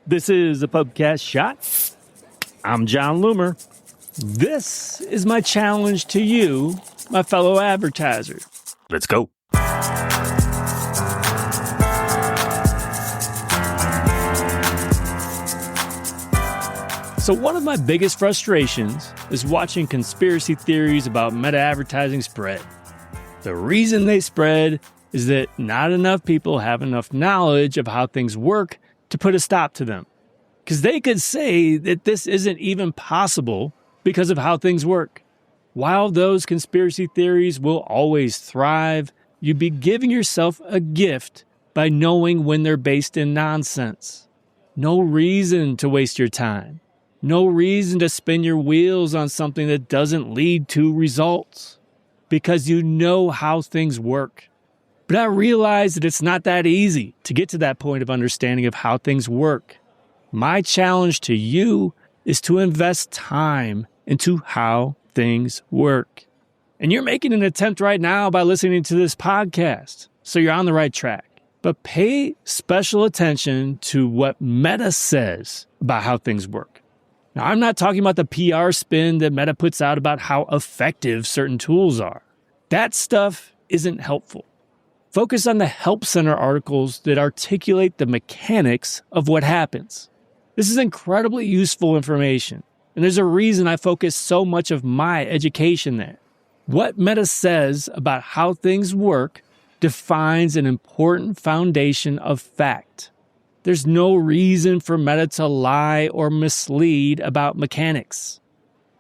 This is a Pubcast Shot. I'm John Loomer. This is my challenge to you, my fellow advertiser. Let's go. So one of my biggest frustrations is watching conspiracy theories about meta advertising spread. The reason they spread is that not enough people have enough knowledge of how things work to put a stop to them. Because they could say that this isn't even possible because of how things work. While those conspiracy theories will always thrive, you'd be giving yourself a gift by knowing when they're based in nonsense. No reason to waste your time. No reason to spin your wheels on something that doesn't lead to results. Because you know how things work. But I realize that it's not that easy to get to that point of understanding of how things work. My challenge to you is to invest time into how things work. And you're making an attempt right now by listening to this podcast, so you're on the right track. But pay special attention to what Meta says about how things work. Now, I'm not talking about the PR spin that Meta puts out about how effective certain tools are. That stuff isn't helpful. Focus on the Help Center articles that articulate the mechanics of what happens. This is incredibly useful information, and there's a reason I focus so much of my education there. What Meta says about how things work defines an important foundation of fact. There's no reason for Meta to lie or mislead about mechanics.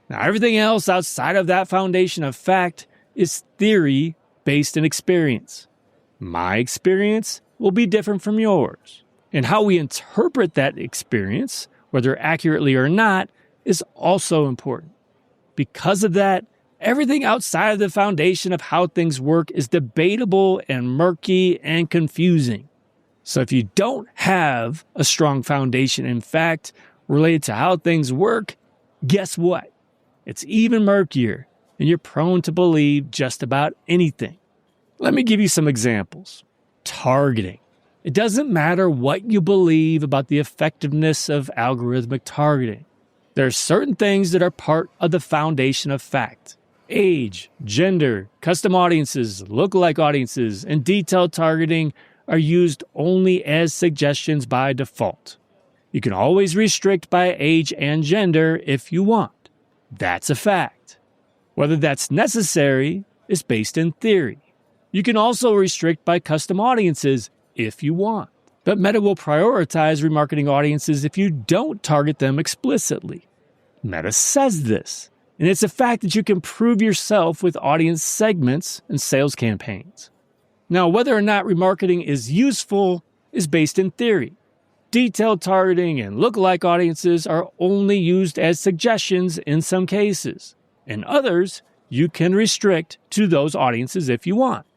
Now, everything else outside of that foundation of fact is theory based in experience. My experience will be different from yours. And how we interpret that experience, whether accurately or not, is also important. Because of that, everything outside of the foundation of how things work is debatable and murky and confusing. So if you don't have a strong foundation in fact related to how things work, guess what? It's even murkier, and you're prone to believe just about anything. Let me give you some examples. Targeting. It doesn't matter what you believe about the effectiveness of algorithmic targeting. There are certain things that are part of the foundation of fact. Age, gender, custom audiences, lookalike audiences, and detailed targeting are used only as suggestions by default. You can always restrict by age and gender if you want. That's a fact. Whether that's necessary is based in theory. You can also restrict by custom audiences if you want. But Meta will prioritize remarketing audiences if you don't target them explicitly. Meta says this, and it's a fact that you can prove yourself with audience segments and sales campaigns. Now, whether or not remarketing is useful is based in theory. Detailed targeting and lookalike audiences are only used as suggestions in some cases. In others, you can restrict to those audiences if you want.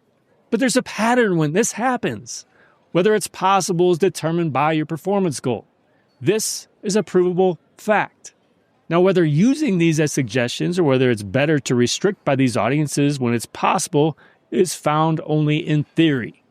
But there's a pattern when this happens. Whether it's possible is determined by your performance goal. This is a provable fact. Now, whether using these as suggestions or whether it's better to restrict by these audiences when it's possible is found only in theory.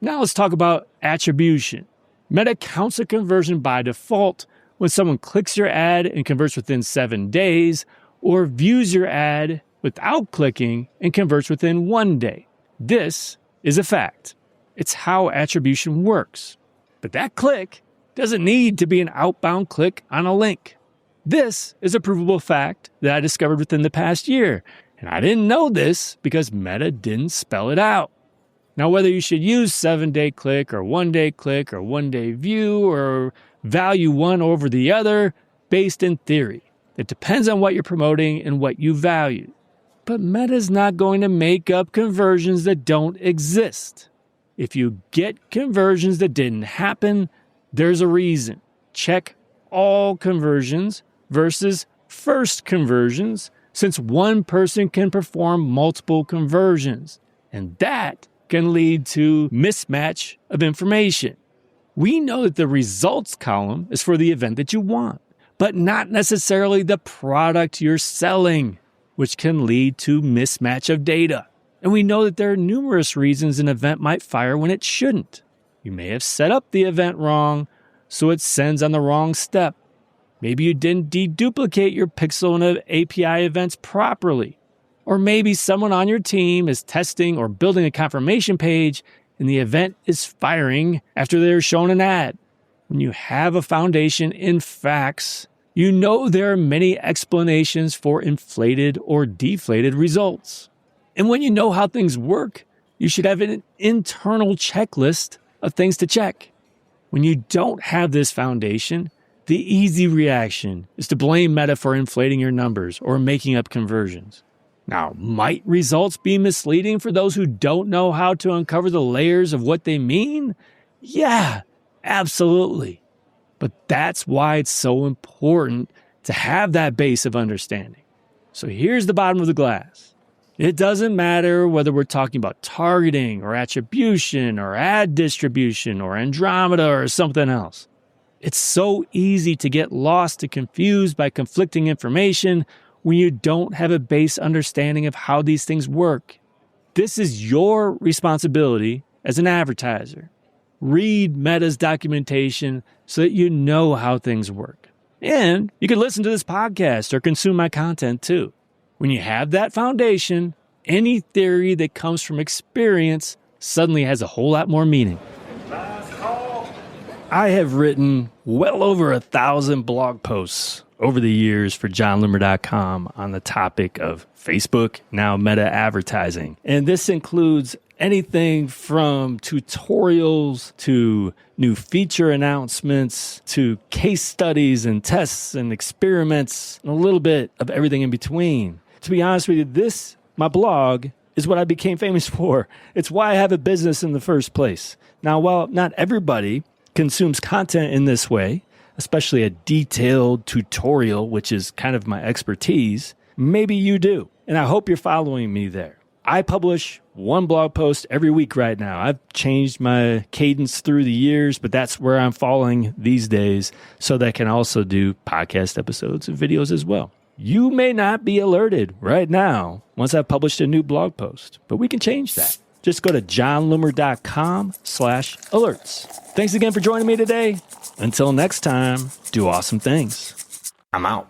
Now let's talk about attribution. Meta counts a conversion by default when someone clicks your ad and converts within 7 days, or views your ad without clicking and converts within 1 day. This is a fact. It's how attribution works. But that click doesn't need to be an outbound click on a link. This is a provable fact that I discovered within the past year. And I didn't know this because Meta didn't spell it out. Now, whether you should use 7-day click or 1-day click or 1-day view or value one over the other, based in theory. It depends on what you're promoting and what you value. But Meta's not going to make up conversions that don't exist. If you get conversions that didn't happen, there's a reason. Check all conversions versus first conversions, since one person can perform multiple conversions, and that can lead to mismatch of information. We know that the results column is for the event that you want, but not necessarily the product you're selling, which can lead to mismatch of data. And we know that there are numerous reasons an event might fire when it shouldn't. You may have set up the event wrong, so it sends on the wrong step. Maybe you didn't deduplicate your pixel and API events properly. Or maybe someone on your team is testing or building a confirmation page and the event is firing after they're shown an ad. When you have a foundation in facts, you know there are many explanations for inflated or deflated results. And when you know how things work, you should have an internal checklist of things to check. When you don't have this foundation, the easy reaction is to blame Meta for inflating your numbers or making up conversions. Now, might results be misleading for those who don't know how to uncover the layers of what they mean? Yeah, absolutely. But that's why it's so important to have that base of understanding. So here's the bottom of the glass. It doesn't matter whether we're talking about targeting or attribution or ad distribution or Andromeda or something else. It's so easy to get lost and confused by conflicting information when you don't have a base understanding of how these things work. This is your responsibility as an advertiser. Read Meta's documentation so that you know how things work. And you can listen to this podcast or consume my content too. When you have that foundation, any theory that comes from experience suddenly has a whole lot more meaning. I have written well over 1,000 blog posts over the years for johnloomer.com on the topic of Facebook, now Meta advertising. And this includes anything from tutorials to new feature announcements to case studies and tests and experiments and a little bit of everything in between. To be honest with you, my blog, is what I became famous for. It's why I have a business in the first place. Now, while not everybody consumes content in this way, especially a detailed tutorial, which is kind of my expertise, maybe you do. And I hope you're following me there. I publish one blog post every week right now. I've changed my cadence through the years, but that's where I'm falling these days so that I can also do podcast episodes and videos as well. You may not be alerted right now once I've published a new blog post, but we can change that. Just go to johnloomer.com/alerts. Thanks again for joining me today. Until next time, do awesome things. I'm out.